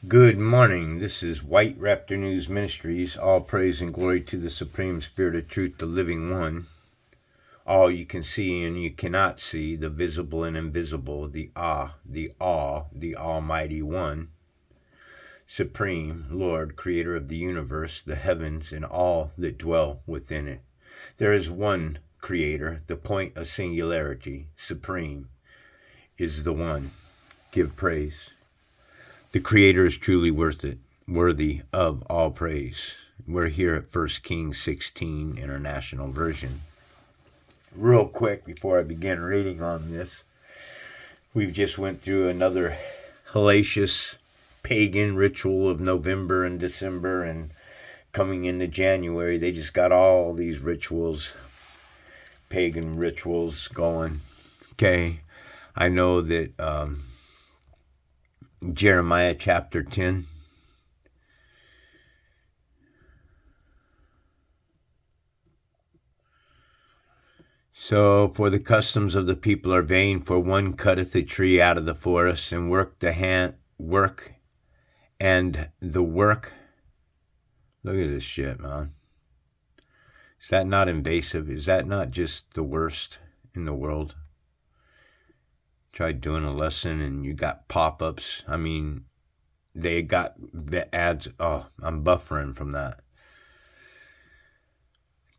Good morning. This is White Raptor News Ministries. All praise and glory to the Supreme Spirit of Truth, the Living One. All you can see and you cannot see, the visible and invisible, the Almighty One, Supreme, Lord, Creator of the universe, the heavens, and all that dwell within it. There is one Creator, the point of singularity, Supreme, is the one. Give praise. The Creator is truly worthy of all praise. We're here at 1 Kings 16 International Version. Real quick, before I begin reading on this, we've just went through another hellacious pagan ritual of November and December, and coming into January, they just got all these rituals, pagan rituals going. Okay, I know that Jeremiah chapter 10. So, for the customs of the people are vain, for one cutteth a tree out of the forest, and work and the work. Look at this shit, man. Is that not invasive? Is that not just the worst in the world? Tried doing a lesson and you got pop-ups. I mean, they got the ads. Oh, I'm buffering from that.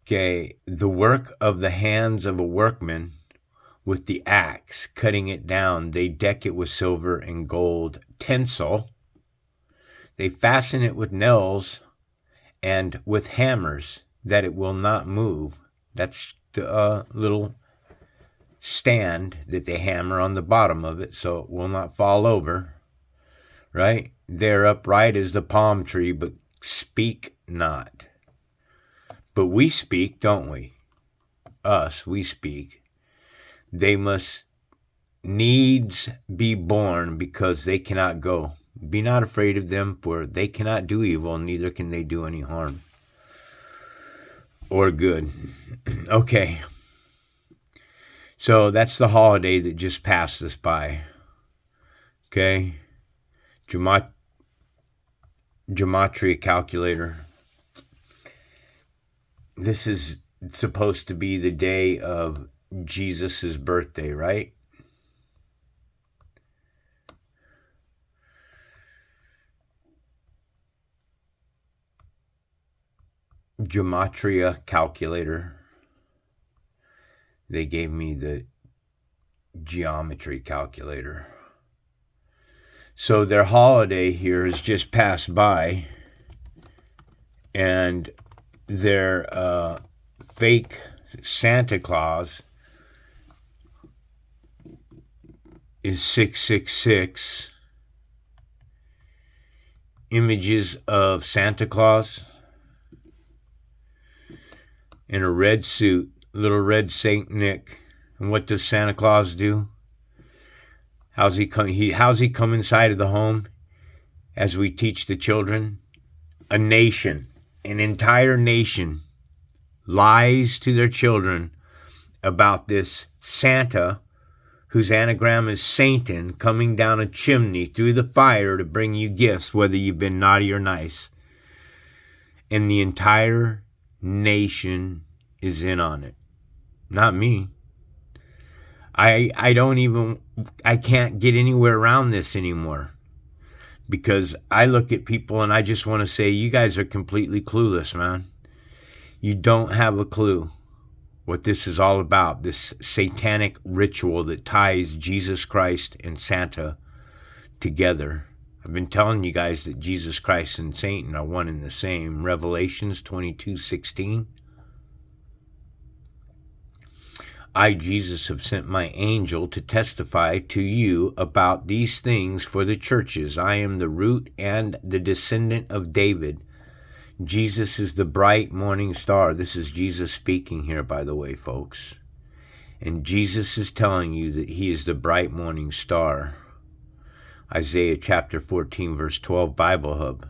Okay, the work of the hands of a workman with the axe, cutting it down. They deck it with silver and gold tinsel. They fasten it with nails and with hammers, that it will not move. That's the little stand that they hammer on the bottom of it so it will not fall over, right? They're upright as the palm tree, but speak not. But we speak, don't we? We speak. They must needs be born, because they cannot go. Be not afraid of them, for they cannot do evil, neither can they do any harm or good. Okay. So that's the holiday that just passed us by. Okay. Gematria calculator. This is supposed to be the day of Jesus' birthday, right? Gematria calculator. They gave me the geometry calculator. So their holiday here has just passed by, and their fake Santa Claus is 666. Images of Santa Claus in a red suit, little red Saint Nick. And what does Santa Claus do? How's he come inside of the home? As we teach the children, an entire nation lies to their children about this Santa, whose anagram is Satan, coming down a chimney through the fire to bring you gifts, whether you've been naughty or nice. And the entire nation is in on it. Not me. I can't get anywhere around this anymore, because I look at people and I just want to say, you guys are completely clueless, man. You don't have a clue what this is all about, this satanic ritual that ties Jesus Christ and Santa together. I've been telling you guys that Jesus Christ and Satan are one and the same. Revelations 22:16. I, Jesus, have sent my angel to testify to you about these things for the churches. I am the root and the descendant of David. Jesus is the bright morning star. This is Jesus speaking here, by the way, folks. And Jesus is telling you that he is the bright morning star. Isaiah chapter 14, verse 12, Bible Hub.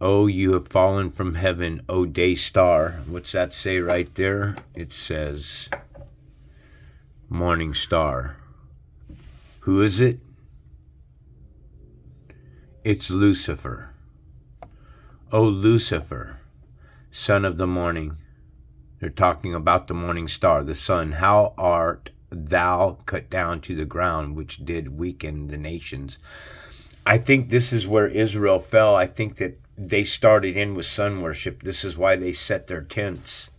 Oh, you have fallen from heaven, O day star. What's that say right there? It says morning star. Who is it? It's Lucifer. O Lucifer, son of the morning. They're talking about the morning star, the sun. How art thou cut down to the ground, which did weaken the nations? I think this is where Israel fell. I think that they started in with sun worship. This is why they set their tents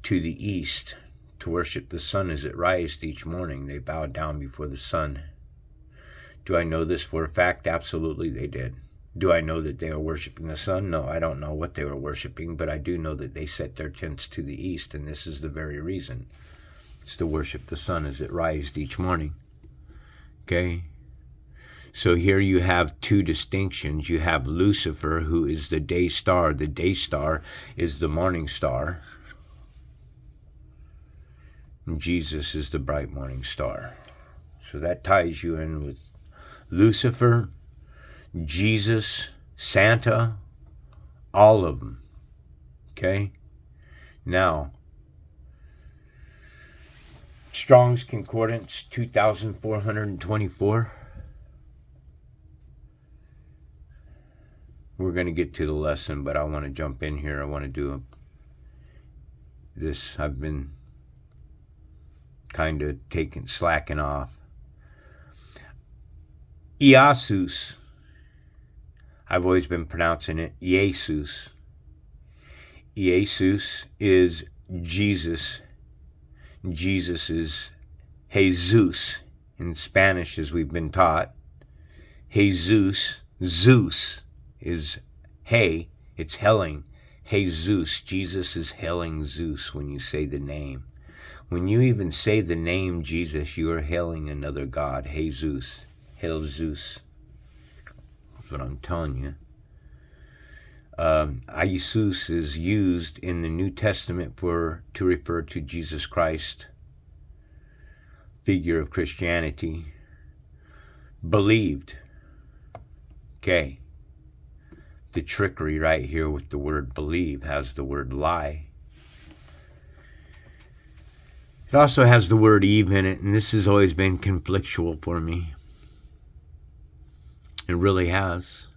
to the east to worship the sun as it rised each morning. They bowed down before the sun. Do I know this for a fact? Absolutely they did. Do I know that they were worshiping the sun? No, I don't know what they were worshiping, but I do know that they set their tents to the east, and this is the very reason. It's to worship the sun as it rised each morning. Okay? So here you have two distinctions. You have Lucifer, who is the day star. The day star is the morning star. And Jesus is the bright morning star. So that ties you in with Lucifer, Jesus, Santa, all of them. Okay? Now, Strong's Concordance 2424. We're going to get to the lesson, but I want to jump in here. I want to do this. I've been kind of slacking off. Iasus. I've always been pronouncing it Jesus. Jesus is Jesus. Jesus is Jesus in Spanish, as we've been taught. Jesus, Zeus is hey, it's hailing. Jesus, Jesus is hailing Zeus when you say the name. When you even say the name Jesus, you are hailing another god. Jesus, hail Zeus. That's what I'm telling you. Isus is used in the New Testament to refer to Jesus Christ, figure of Christianity. Believed. Okay. The trickery right here with the word believe has the word lie. It also has the word Eve in it, and this has always been conflictual for me. It really has.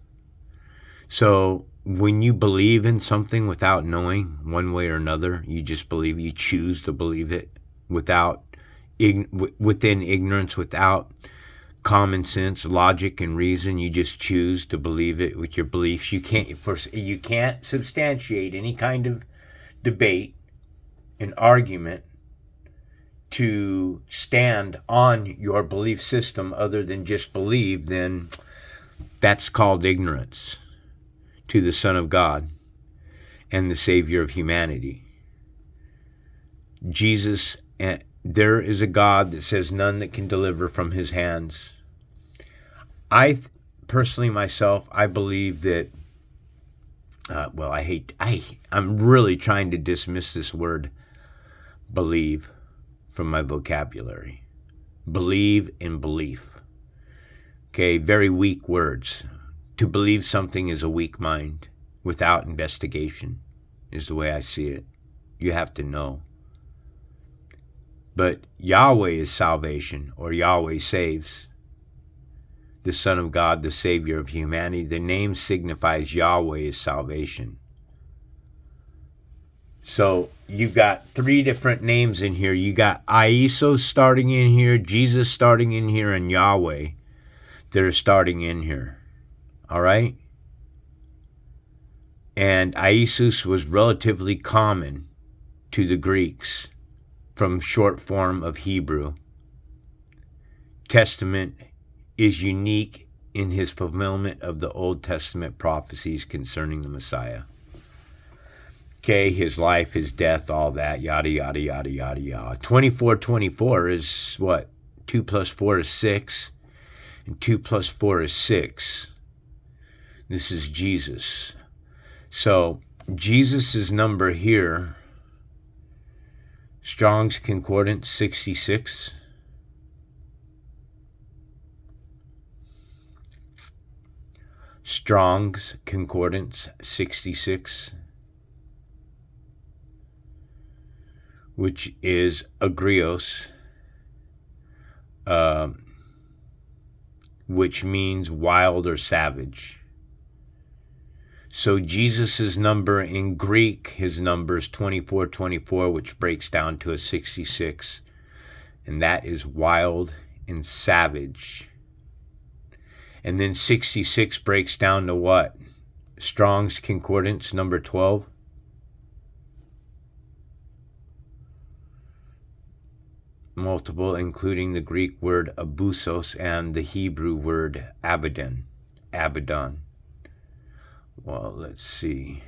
So when you believe in something without knowing one way or another, you just believe, you choose to believe it within ignorance, without common sense, logic, and reason. You just choose to believe it with your beliefs. You can't substantiate any kind of debate, an argument to stand on your belief system other than just believe, then that's called ignorance to the Son of God and the Savior of humanity. Jesus, there is a God that says none that can deliver from his hands. Personally myself, I believe that, I'm really trying to dismiss this word believe from my vocabulary. Believe in belief. Okay, very weak words. To believe something is a weak mind without investigation, is the way I see it. You have to know. But Yahweh is salvation, or Yahweh saves. The Son of God, the Savior of humanity. The name signifies Yahweh is salvation. So you've got three different names in here. You got Isos starting in here, Jesus starting in here, and Yahweh that are starting in here. All right? And Isus was relatively common to the Greeks from short form of Hebrew. Testament is unique in his fulfillment of the Old Testament prophecies concerning the Messiah. Okay, his life, his death, all that, yada, yada, yada, yada, yada. 2424 is what? 2 plus 4 is 6, and 2 plus 4 is 6. This is Jesus. So, Jesus' number here, Strong's Concordance 66. Strong's Concordance 66. Which is agrios. which means wild or savage. So Jesus' number in Greek, his number is 2424, which breaks down to a 66. And that is wild and savage. And then 66 breaks down to what? Strong's Concordance, number 12. Multiple, including the Greek word abusos and the Hebrew word Abaddon. Abaddon. Well, let's see.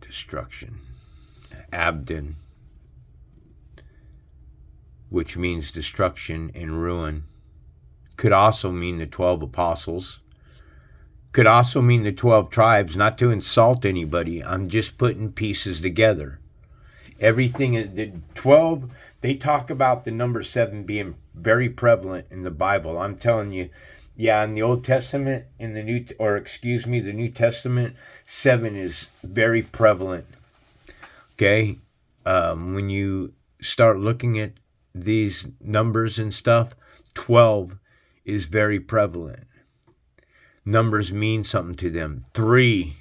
Destruction. Abdon, which means destruction and ruin. Could also mean the 12 apostles. Could also mean the 12 tribes. Not to insult anybody, I'm just putting pieces together. Everything, the 12, they talk about the number 7 being very prevalent in the Bible. I'm telling you, yeah, in the Old Testament, the New Testament, 7 is very prevalent. Okay? When you start looking at these numbers and stuff, 12 is very prevalent. Numbers mean something to them. 3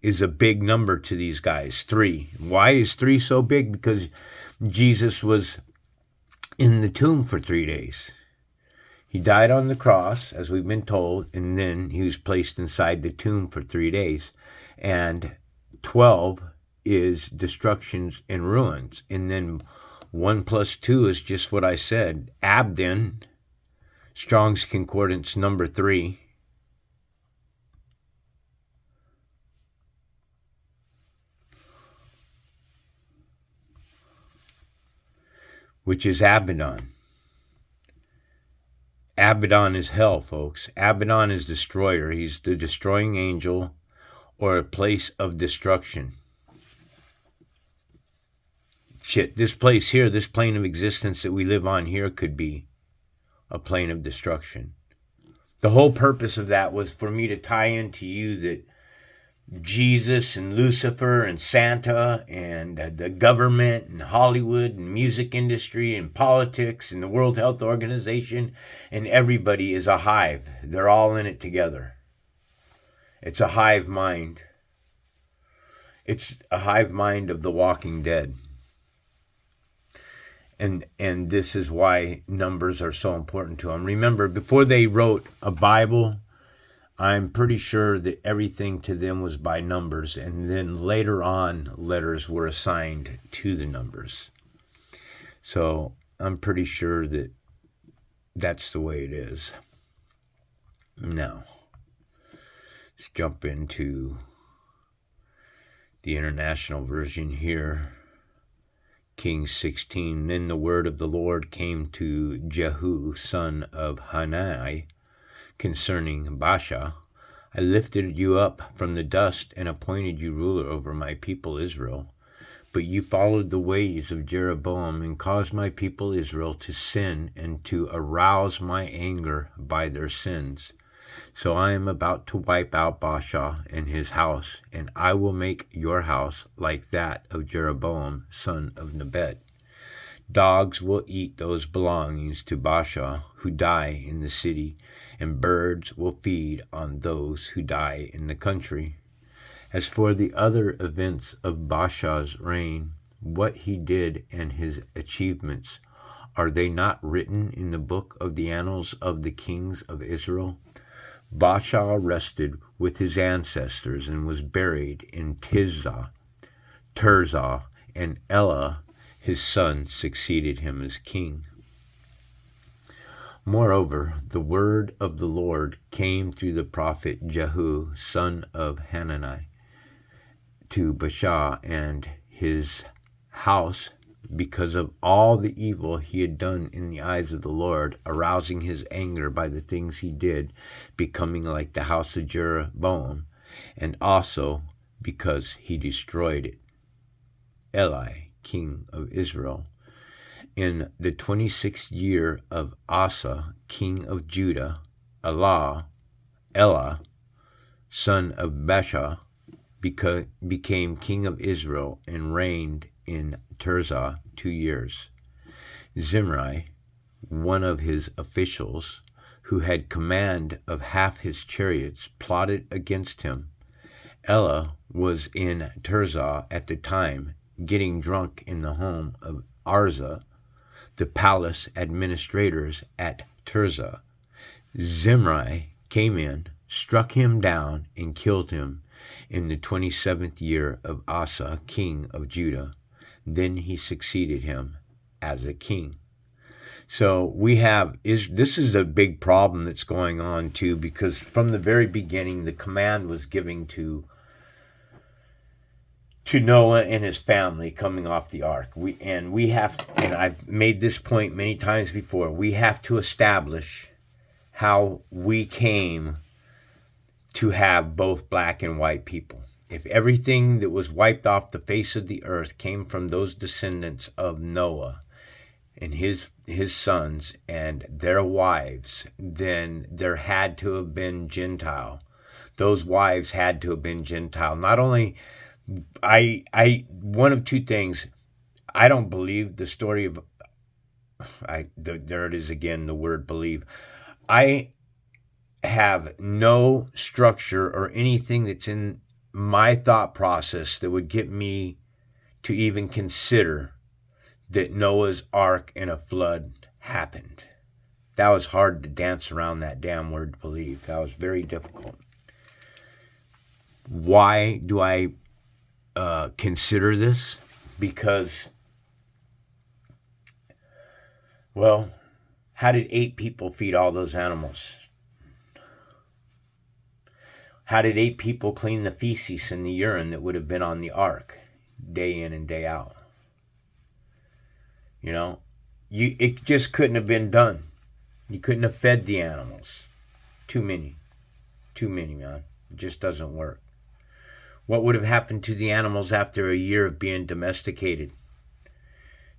is a big number to these guys. 3. Why is 3 so big? Because Jesus was in the tomb for 3 days. He died on the cross, as we've been told, and then he was placed inside the tomb for 3 days. And 12 is destructions and ruins. And then 1 plus 2 is just what I said. Abdon, Strong's Concordance, number 3. Which is Abaddon. Abaddon is hell, folks. Abaddon is destroyer. He's the destroying angel or a place of destruction. Shit, this place here, this plane of existence that we live on here could be a plane of destruction. The whole purpose of that was for me to tie into you that Jesus and Lucifer and Santa and the government and Hollywood and music industry and politics and the World Health Organization and everybody is a hive. They're all in it together. It's a hive mind. It's a hive mind of the Walking Dead. And this is why numbers are so important to them. Remember, before they wrote a Bible, I'm pretty sure that everything to them was by numbers, and then later on, letters were assigned to the numbers. So I'm pretty sure that that's the way it is. Now, let's jump into the international version here. Kings 16. Then the word of the Lord came to Jehu, son of Hanani, concerning Baasha. I lifted you up from the dust and appointed you ruler over my people Israel. But you followed the ways of Jeraboam and caused my people Israel to sin and to arouse my anger by their sins. So I am about to wipe out Baasha and his house, and I will make your house like that of Jeraboam, son of Nebat. Dogs will eat those belongings to Baasha who die in the city, and birds will feed on those who die in the country. As for the other events of Baasha's reign, what he did and his achievements, are they not written in the book of the annals of the kings of Israel? Baasha rested with his ancestors and was buried in Tirzah, and Elah, his son, succeeded him as king. Moreover, the word of the Lord came through the prophet Jehu, son of Hanani, to Baasha and his house, because of all the evil he had done in the eyes of the Lord, arousing his anger by the things he did, becoming like the house of Jeraboam, and also because he destroyed it. Eli, king of Israel. In the 26th year of Asa, king of Judah, Elah, son of Baasha, became king of Israel and reigned in Tirzah 2 years. Zimri, one of his officials, who had command of half his chariots, plotted against him. Ella was in Tirzah at the time, getting drunk in the home of Arza, the palace administrators at Tirzah. Zimri came in, struck him down, and killed him in the 27th year of Asa, king of Judah. Then he succeeded him as a king. So this is the big problem that's going on too, because from the very beginning, the command was given to Noah and his family coming off the ark. And I've made this point many times before, we have to establish how we came to have both black and white people. If everything that was wiped off the face of the earth came from those descendants of Noah and his sons and their wives, then there had to have been Gentile. Those wives had to have been Gentile. Not only, one of two things. I don't believe the story of, there it is again, the word believe. I have no structure or anything that's in my thought process that would get me to even consider that Noah's ark and a flood happened. That was hard to dance around that damn word believe. That was very difficult. Why do I consider this? Because, well, how did 8 people feed all those animals? How did 8 people clean the feces and the urine that would have been on the ark day in and day out? You know, it just couldn't have been done. You couldn't have fed the animals. Too many, man. It just doesn't work. What would have happened to the animals after a year of being domesticated?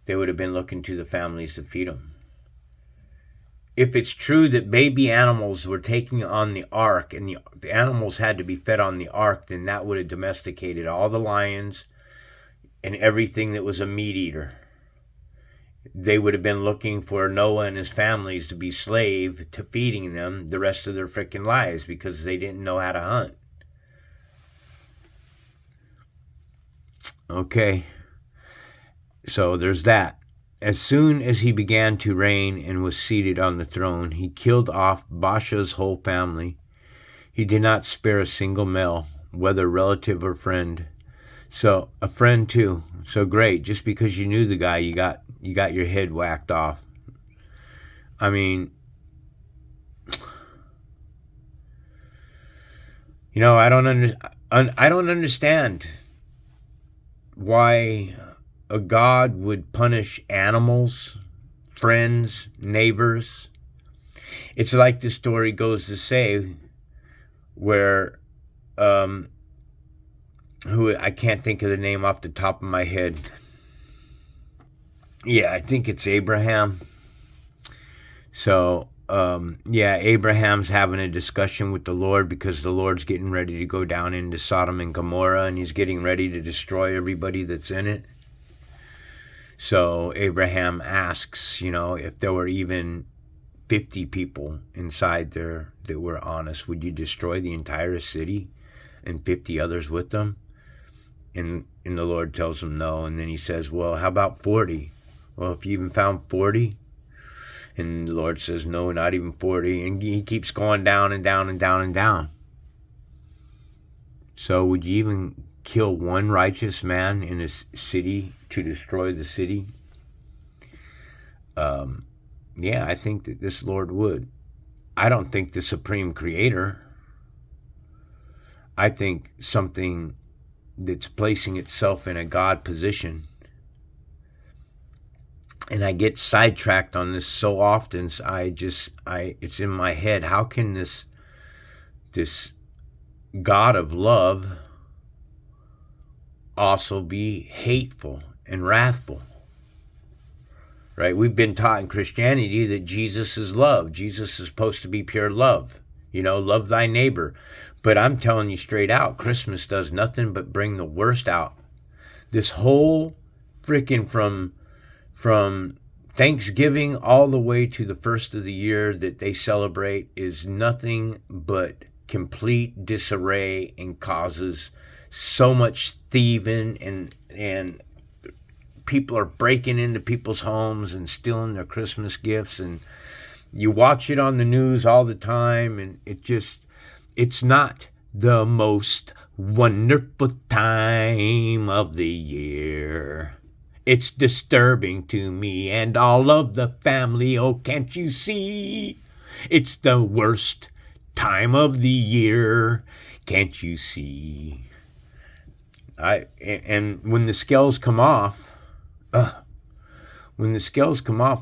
They would have been looking to the families to feed them. If it's true that baby animals were taking on the ark and the animals had to be fed on the ark, then that would have domesticated all the lions and everything that was a meat eater. They would have been looking for Noah and his families to be slave to feeding them the rest of their freaking lives because they didn't know how to hunt. Okay, so there's that. As soon as he began to reign and was seated on the throne, he killed off Baasha's whole family. He did not spare a single male, whether relative or friend. So, a friend too. So great, just because you knew the guy, you got your head whacked off. I mean, you know, I don't understand why a God would punish animals, friends, neighbors. It's like the story goes to say where who I can't think of the name off the top of my head. Yeah, I think it's Abraham. So, Abraham's having a discussion with the Lord because the Lord's getting ready to go down into Sodom and Gomorrah, and he's getting ready to destroy everybody that's in it. So Abraham asks, if there were even 50 people inside there that were honest, would you destroy the entire city and 50 others with them? And the Lord tells him no. And then he says, well, how about 40? Well, if you even found 40? And the Lord says, no, not even 40. And he keeps going down and down and down and down. So would you even kill one righteous man in a city to destroy the city? I think that this Lord would. I don't think the Supreme Creator. I think something that's placing itself in a God position. And I get sidetracked on this so often. It's in my head. How can this God of love also be hateful and wrathful? Right? We've been taught in Christianity that Jesus is love. Jesus is supposed to be pure love. Love thy neighbor. But I'm telling you straight out, Christmas does nothing but bring the worst out. This whole freaking from Thanksgiving all the way to the first of the year that they celebrate is nothing but complete disarray and causes so much thieving, and people are breaking into people's homes and stealing their Christmas gifts, and you watch it on the news all the time, and it's not the most wonderful time of the year. It's disturbing to me and all of the family. Oh, can't you see? It's the worst time of the year. Can't you see? And when the scales come off,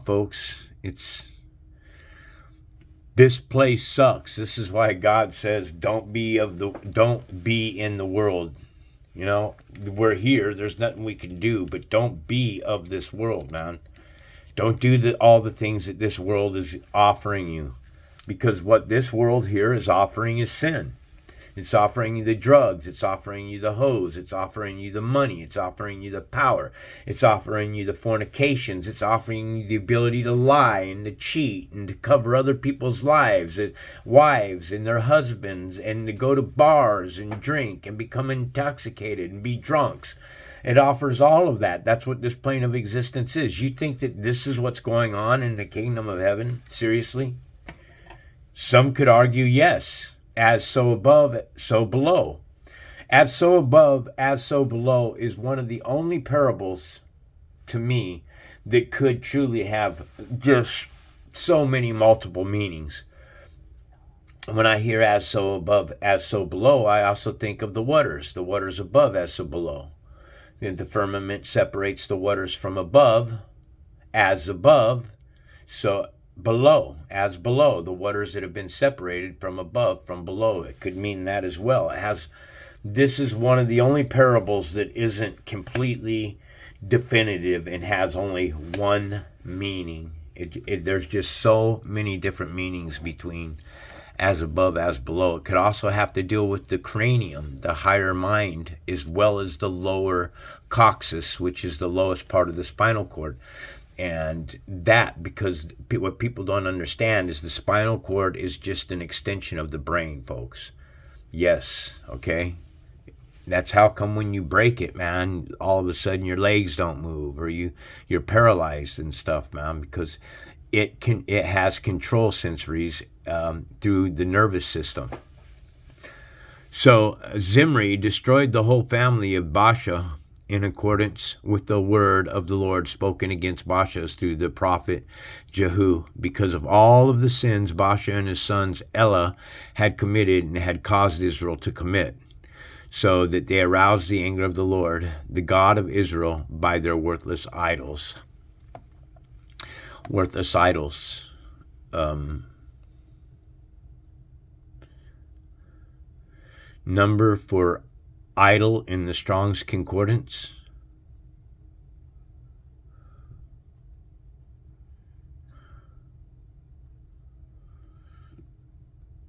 folks, this place sucks. This is why God says, don't be in the world. You know, we're here. There's nothing we can do, but don't be of this world, man. Don't do all the things that this world is offering you, because what this world here is offering is sin. It's offering you the drugs. It's offering you the hoes. It's offering you the money. It's offering you the power. It's offering you the fornications. It's offering you the ability to lie and to cheat and to cover other people's lives, wives and their husbands, and to go to bars and drink and become intoxicated and be drunks. It offers all of that. That's what this plane of existence is. You think that this is what's going on in the kingdom of heaven? Seriously? Some could argue yes. As so above, so below. As so above, as so below is one of the only parables to me that could truly have just so many multiple meanings. When I hear as so above, as so below, I also think of the waters above, as so below. The firmament separates the waters from above, as above, so below, as below, the waters that have been separated from above, from below. It could mean that as well. This is one of the only parables that isn't completely definitive and has only one meaning. There's just so many different meanings between as above, as below. It could also have to deal with the cranium, the higher mind, as well as the lower coccyx, which is the lowest part of the spinal cord. And that, because what people don't understand is the spinal cord is just an extension of the brain, folks. Yes, okay? That's how come when you break it, man, all of a sudden your legs don't move, or you're paralyzed and stuff, man, because it has control sensories through the nervous system. So Zimri destroyed the whole family of Baasha in accordance with the word of the Lord spoken against Baasha through the prophet Jehu, because of all of the sins Baasha and his sons Elah had committed and had caused Israel to commit, so that they aroused the anger of the Lord, the God of Israel, by their worthless idols. Worthless idols. Number for idol in the Strong's Concordance.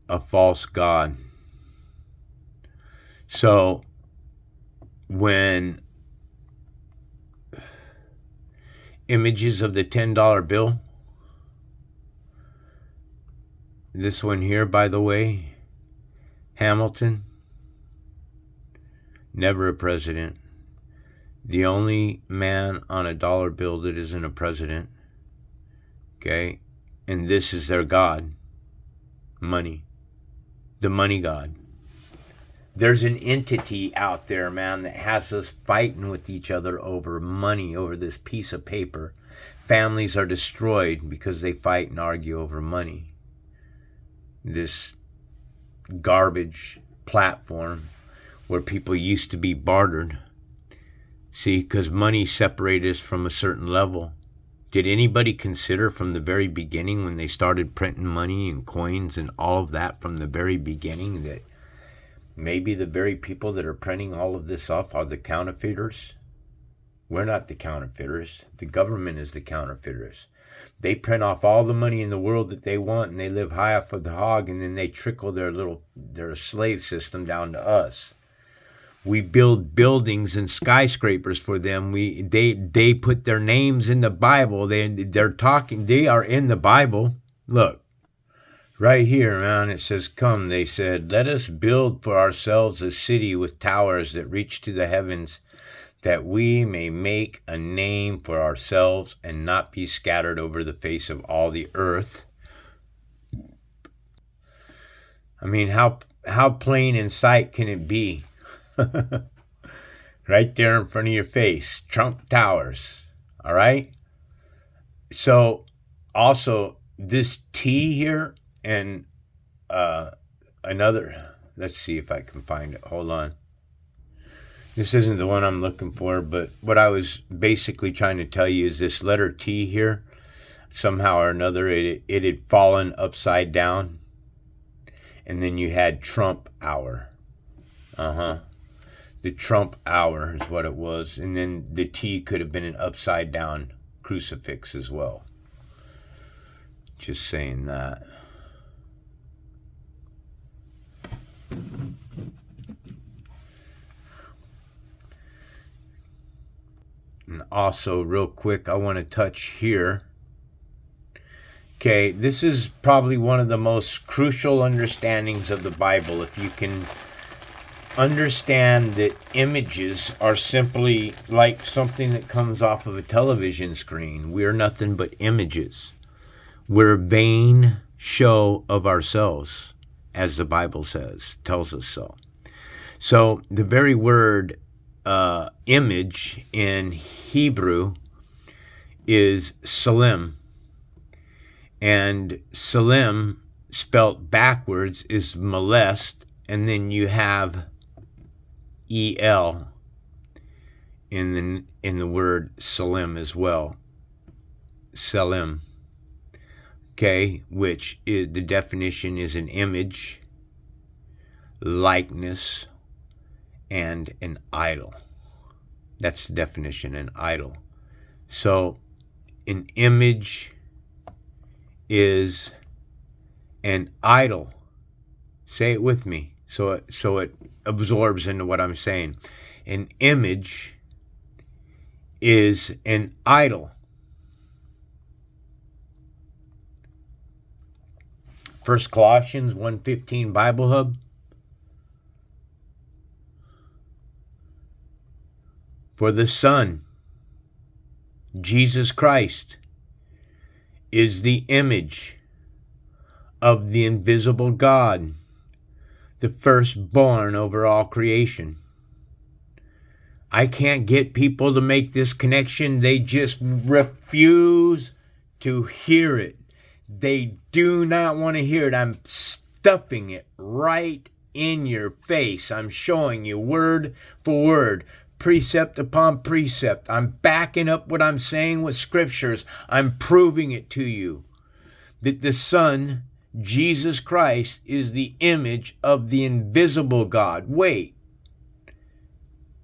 A false god. So when images of the $10 bill, this one here, by the way, Hamilton, never a president. The only man on a dollar bill that isn't a president. Okay? And this is their god. Money. The money god. There's an entity out there, man, that has us fighting with each other over money, over this piece of paper. Families are destroyed because they fight and argue over money. This garbage platform where people used to be bartered. See, because money separated us from a certain level. Did anybody consider from the very beginning, when they started printing money and coins and all of that from the very beginning, that maybe the very people that are printing all of this off are the counterfeiters? We're not the counterfeiters. The government is the counterfeiters. They print off all the money in the world that they want, and they live high off of the hog, and then they trickle their slave system down to us. We build buildings and skyscrapers for them. They put their names in the Bible. They're talking. They are in the Bible. Look, right here, man. It says, "Come," they said, "let us build for ourselves a city with towers that reach to the heavens, that we may make a name for ourselves and not be scattered over the face of all the earth." I mean, how plain in sight can it be? Right there in front of your face, Trump Towers. All right. So, also this T here and another. Let's see if I can find it. Hold on. This isn't the one I'm looking for, but what I was basically trying to tell you is this letter T here. Somehow or another, it had fallen upside down, and then you had Trump Hour. The Trump Hour is what it was. And then the T could have been an upside down crucifix as well. Just saying that. And also, real quick, I want to touch here. Okay, this is probably one of the most crucial understandings of the Bible. If you can understand that images are simply like something that comes off of a television screen. We're nothing but images. We're a vain show of ourselves, as the Bible says, tells us so. So the very word image in Hebrew is salim. And salim, spelt backwards, is molest. And then you have El in the word salim as well. Salim. Okay, which is, the definition is an image, likeness, and an idol. That's the definition, an idol. So an image is an idol. Say it with me so it absorbs into what I'm saying. An image is an idol. First Colossians 1:15 Bible Hub. For the Son, Jesus Christ, is the image of the invisible God, the firstborn over all creation. I can't get people to make this connection. They just refuse to hear it. They do not want to hear it. I'm stuffing it right in your face. I'm showing you word for word, precept upon precept. I'm backing up what I'm saying with scriptures. I'm proving it to you that the Son, Jesus Christ, is the image of the invisible God. Wait.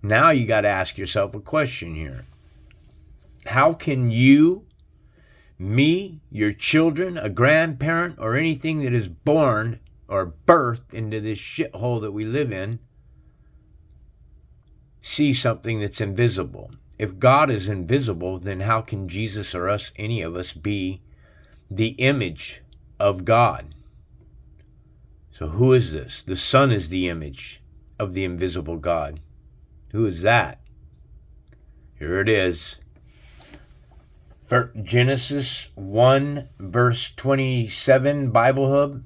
Now you got to ask yourself a question here. How can you, me, your children, a grandparent, or anything that is born or birthed into this shithole that we live in, see something that's invisible? If God is invisible, then how can Jesus or us, any of us, be the image of God? So who is this? The Son is the image of the invisible God. Who is that? Here it is. Genesis 1 verse 27 Bible Hub.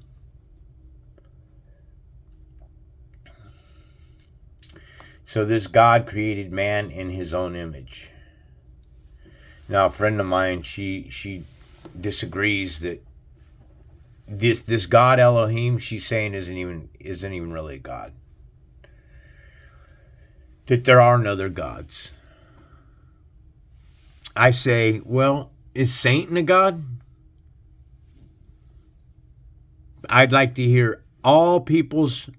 So this God created man in his own image. Now a friend of mine, she disagrees that this God Elohim she's saying isn't even really God. That there are no other gods. I say, well, is Satan a god? I'd like to hear all people's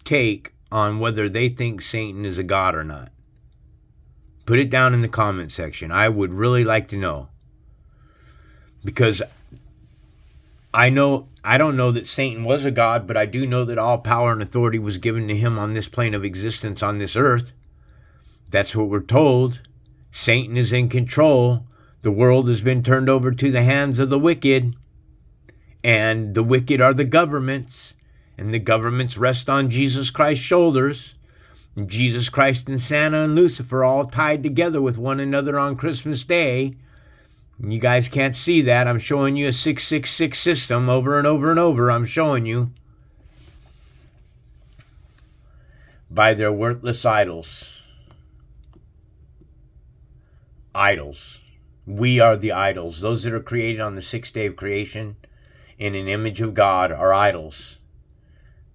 take on whether they think Satan is a god or not. Put it down in the comment section. I would really like to know. Because I don't know that Satan was a god, but I do know that all power and authority was given to him on this plane of existence on this earth. That's what we're told. Satan is in control. The world has been turned over to the hands of the wicked, and the wicked are the governments, and the governments rest on Jesus Christ's shoulders. And Jesus Christ and Santa and Lucifer all tied together with one another on Christmas Day. And you guys can't see that. I'm showing you a 666 system over and over and over. I'm showing you. By their worthless idols. Idols. We are the idols. Those that are created on the sixth day of creation in an image of God are idols.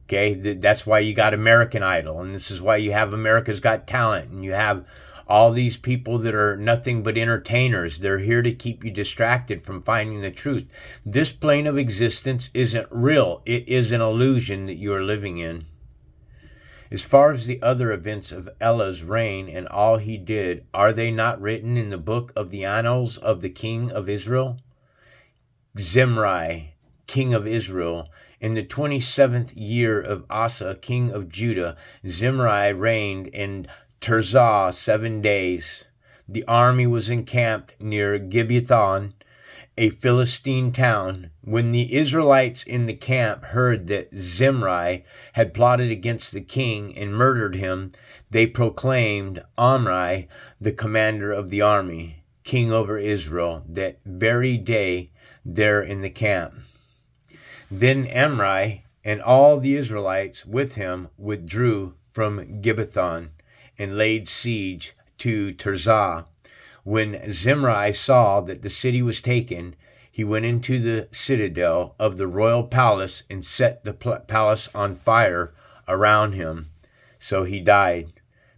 Okay, that's why you got American Idol, and this is why you have America's Got Talent, and you have all these people that are nothing but entertainers. They're here to keep you distracted from finding the truth. This plane of existence isn't real. It is an illusion that you are living in. As far as the other events of Ella's reign and all he did, are they not written in the book of the annals of the king of Israel? Zimri, king of Israel, in the 27th year of Asa, king of Judah, Zimri reigned in Tirzah 7 days. The army was encamped near Gibbethon, a Philistine town. When the Israelites in the camp heard that Zimri had plotted against the king and murdered him, they proclaimed Omri, the commander of the army, king over Israel, that very day there in the camp. Then Omri and all the Israelites with him withdrew from Gibbethon and laid siege to Tirzah. When Zimri saw that the city was taken, he went into the citadel of the royal palace and set the palace on fire around him. So he died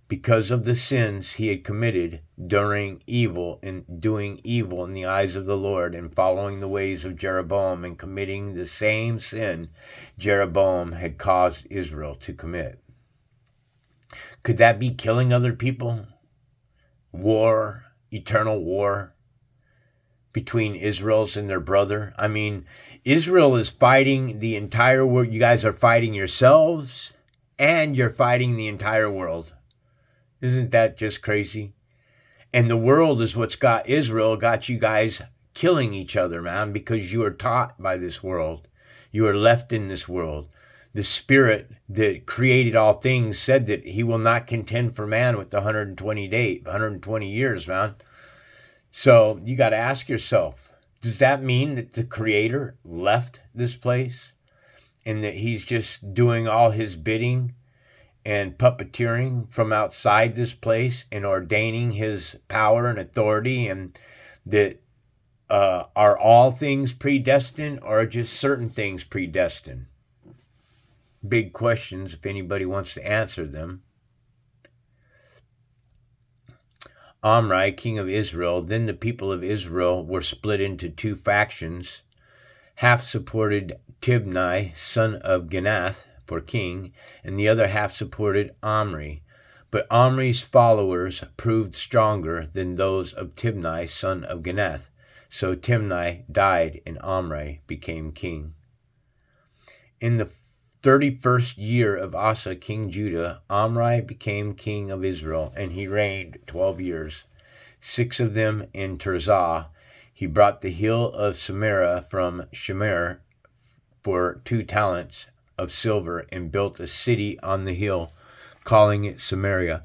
because of the sins he had committed doing evil in the eyes of the Lord, and following the ways of Jeraboam and committing the same sin Jeraboam had caused Israel to commit. Could that be killing other people? War, eternal war between Israel's and their brother. I mean, Israel is fighting the entire world. You guys are fighting yourselves, and you're fighting the entire world. Isn't that just crazy? And the world is what's got Israel, got you guys killing each other, man, because you are taught by this world. You are left in this world. The spirit that created all things said that he will not contend for man with the 120 years, man. So you got to ask yourself, does that mean that the creator left this place and that he's just doing all his bidding and puppeteering from outside this place and ordaining his power and authority, and that are all things predestined, or just certain things predestined? Big questions if anybody wants to answer them. Omri, king of Israel, then the people of Israel were split into two factions. Half supported Tibni, son of Ginath, for king, and the other half supported Omri. But Omri's followers proved stronger than those of Tibni, son of Ginath. So Tibni died, and Omri became king. In the 31st year of Asa, king Judah, Omri became king of Israel, and he reigned 12 years, 6 of them in Tirzah. He brought the hill of Samaria from Shemer for 2 talents of silver, and built a city on the hill, calling it Samaria.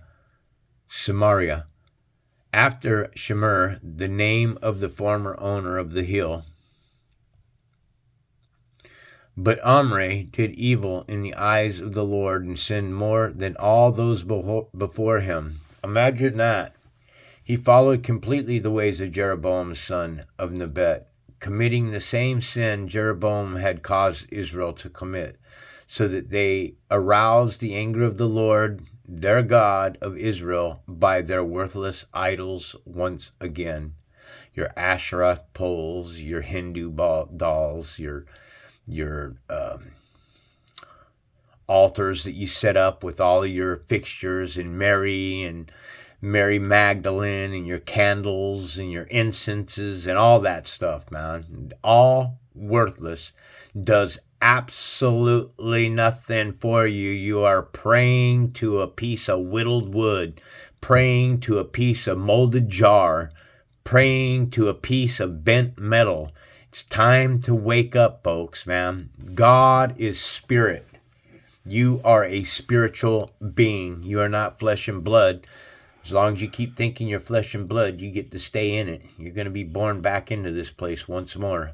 After Shemer, the name of the former owner of the hill. But Omri did evil in the eyes of the Lord and sinned more than all those before him. Imagine that. He followed completely the ways of Jeroboam, son of Nebat, committing the same sin Jeroboam had caused Israel to commit, so that they aroused the anger of the Lord, their God of Israel, by their worthless idols once again. Your Asherah poles, your Hindu dolls, your altars that you set up with all of your fixtures, and Mary Magdalene, and your candles and your incenses and all that stuff, man. All worthless, does absolutely nothing for you. You are praying to a piece of whittled wood, praying to a piece of molded jar, praying to a piece of bent metal. It's time to wake up, folks, man. God is spirit. You are a spiritual being. You are not flesh and blood. As long as you keep thinking you're flesh and blood, you get to stay in it. You're going to be born back into this place once more.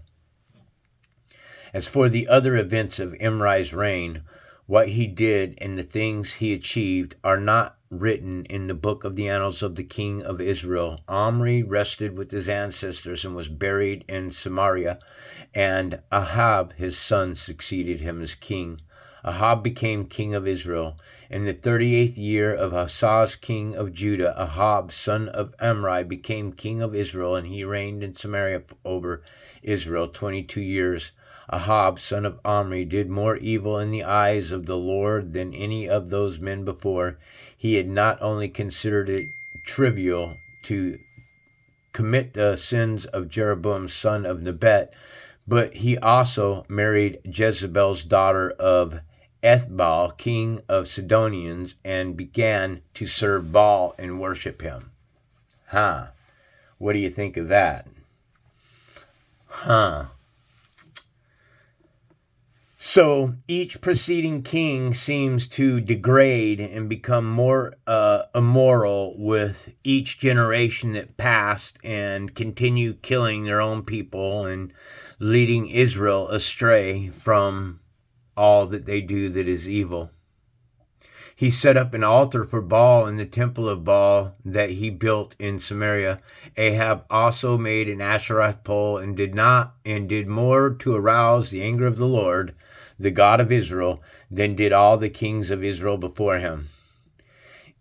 As for the other events of Imri's reign, what he did and the things he achieved are not written in the book of the annals of the king of Israel. Omri rested with his ancestors and was buried in Samaria, and Ahab his son succeeded him as king. Ahab became king of Israel. In the 38th year of Ahaz, king of Judah, Ahab, son of Amri, became king of Israel, and he reigned in Samaria over Israel 22 years. Ahab, son of Omri, did more evil in the eyes of the Lord than any of those men before. He had not only considered it trivial to commit the sins of Jeraboam, son of Nebat, but he also married Jezebel's daughter of Ethbaal, king of Sidonians, and began to serve Baal and worship him. What do you think of that? So each preceding king seems to degrade and become more immoral with each generation that passed, and continue killing their own people and leading Israel astray from all that they do that is evil. He set up an altar for Baal in the temple of Baal that he built in Samaria. Ahab also made an Asherah pole and did more to arouse the anger of the Lord, the God of Israel, than did all the kings of Israel before him.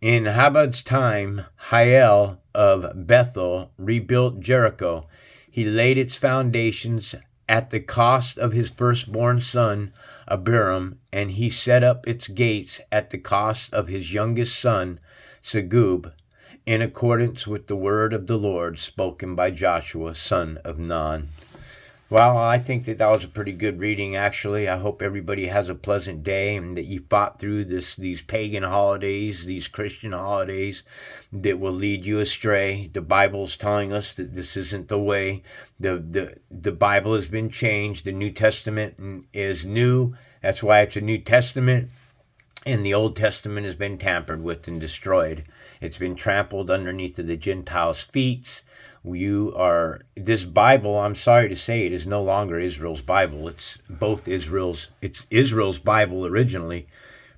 In Habad's time, Hiel of Bethel rebuilt Jericho. He laid its foundations at the cost of his firstborn son, Abiram, and he set up its gates at the cost of his youngest son, Segub, in accordance with the word of the Lord spoken by Joshua, son of Nun. Well, I think that was a pretty good reading, actually. I hope everybody has a pleasant day and that you fought through these pagan holidays, these Christian holidays that will lead you astray. The Bible's telling us that this isn't the way. The Bible has been changed. The New Testament is new. That's why it's a New Testament. And the Old Testament has been tampered with and destroyed. It's been trampled underneath of the Gentiles' feet. This Bible, I'm sorry to say, it is no longer Israel's Bible. It's Israel's Bible originally,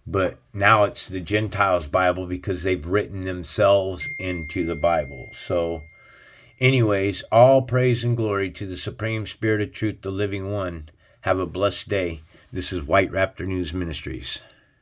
but now it's the Gentiles' Bible because they've written themselves into the Bible. So anyways, all praise and glory to the Supreme Spirit of Truth, the Living One. Have a blessed day. This is White Raptor News Ministries.